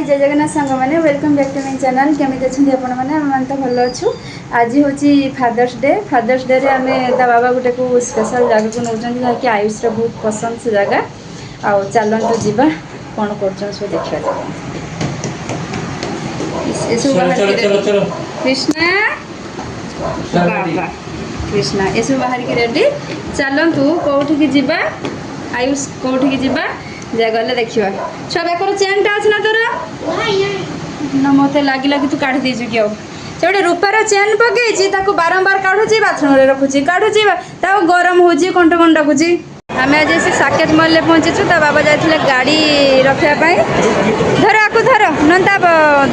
हाय जय जगन्नाथ सांग मैंने welcome back to my channel केमी अच्छे आपण मैंने आम तो भल अच्छु आज हूँ फादर्स डे रे आम ता बाबा गोटे को स्पेशल जगह को नौकरी जहाँकि आयुष बहुत पसंद से जगह आउ चलतु जावा कौन कर सब देखा कृष्णा बाबा कृष्णा ये सब बाहर की रेडी चलतु कौटी की जावा आयुष कौटी की जावा जा गले देखा छुआ बेकर चेन टा अच्छे ना तोर ना मत लगे लगे तू काढ़ी देचु कि से गोटे रूपार चेन पकई बारंबार काढ़ुची बाथरूम रखुची काढ़ुची गरम हो कंठ कंठ डाकुची आम आज से साकेत मॉल में पहुँचीचु ता बाबा जाते गाड़ी रखापी धर आपको धर ना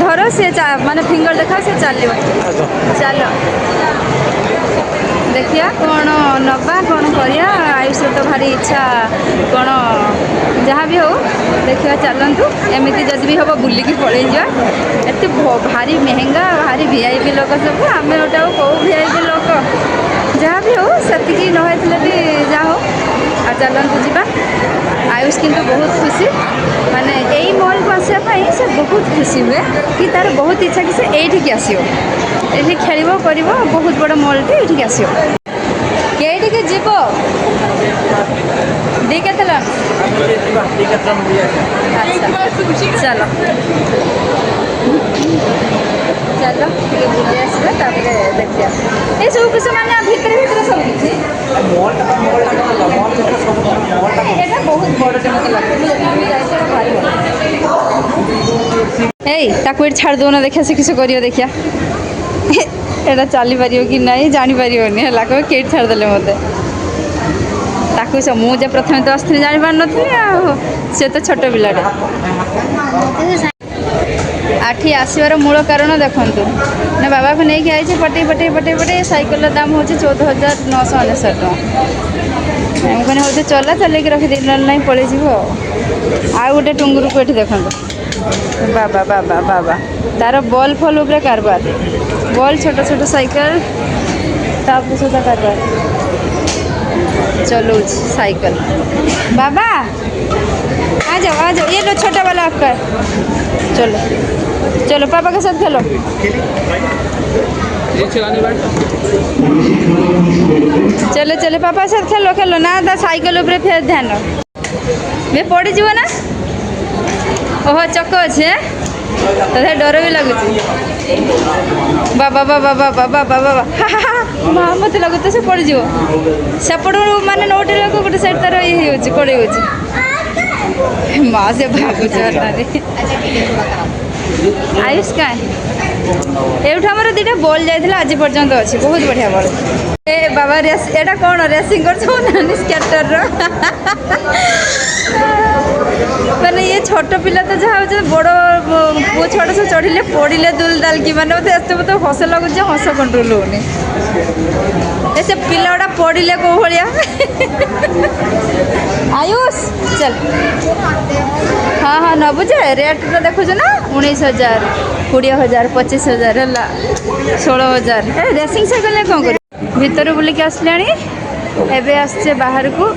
धर सी माने फिंगर देखा सी चलो चल देखिया कौन नवा कौन करिया आयुष तो भारी इच्छा कौन जहाँ भी हो देखिए चलतु एमती जदि भी हम बुलिकी पड़े एत भारी महंगा भारी वीआईपी लोक सब आम गोटा कौ वीआईपी लोक जहाँ भी हो से नई भी जा हो आ चलतु जा आयुष किंतु बहुत खुशी माने यही मॉल को आसापी से बहुत खुशी हुए कि तार बहुत इच्छा कि से यही आसो ये खेल कर बहुत बड़ मॉलटे ये आसो कईटिके जीव डीकेथल चलो चलो बुले आसवा देखिए ये सब किस मैंने भितर भितर सब किसी बहुत बड़े मत लगे छाड़ दौना देखिए से किस कर देखिया एटा चली पार कि नहीं जापर है कई छाड़दे मत मुझे प्रथम तो आसती जापार नी से तो छोट पिलाटे आठी आसवर मूल कारण देखु ना बाबा को लेकिन आई पटे पटे पटे पटे सैकल दाम हूँ 14,999 टका मैंने हूँ चला चलैक रखिदे ना पलि आ गोटे टुंगुर को ये देखो बाबा बाबा बाबा तार बल फल उपरे कारबार बल छोट छोट साइकिल ताप सुधा कारबार चलो साइकिल बाबा आ जाओ ये लो छोटा वाला आपका चलो चलो पापा के साथ खेलो चलो चलो पापा के साथ खेलो खेलो ना ता साइकिल उपरे फिर ध्यान वे पड़ी जीव ना ओह चक अच्छे तो डर भी लगुच बाबा बाबा बाबा बाबा बाबा माँ मत लगुच से पड़ सेपट माने नोटे गोटे साइड तार ये कड़े माँ से भागुच आयुष का एमर दीटा बॉल जाइए आज पर्यंत अच्छे बहुत बढ़िया बॉल ए बाबा रेस एटा कौन रेसिंग कर स्केटर मैंने ये छोट पिला तो जहाँ बड़ पुओ छोट से चढ़िले पड़े दुलदाल कि मैंने मत मत हस लगुच हस कंट्रोल होनी से पिला गुड़ा पड़े कौ भाया आयुष चल हाँ हाँ नबु जे रेट तो देखुच ना 19,000 20,000 25,000 है 16,000 रेसिंग साइकिल कौन कर भीतर बुलिक आसला एवं बाहर को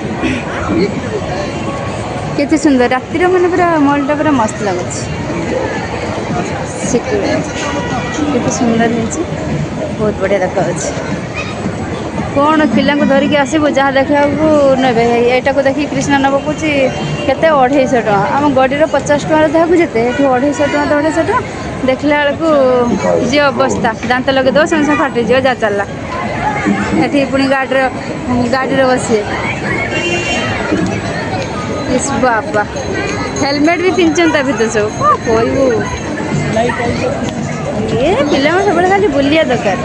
केते सुंदर रातिर मैंने पूरा मॉलटा पूरा मस्त लगुच केते सुंदर है बहुत बढ़िया देखा कौन पिला धरिकी आसबू जहाँ देखा ने यहाँ को देखिए कृष्णा नब कौच के 250 टका आम गड़ीर 50 टकर देखा जिते 250 टका तो 250 टका देखला बेलू जी अवस्था दांत लगे दो संगे फाटी जा चलला ये पुणी गाड़ी बसी इस बाबा हेलमेट भी पिंधन भीतर सब कौन कहू ये पिला सब खाली बुलिया दरकार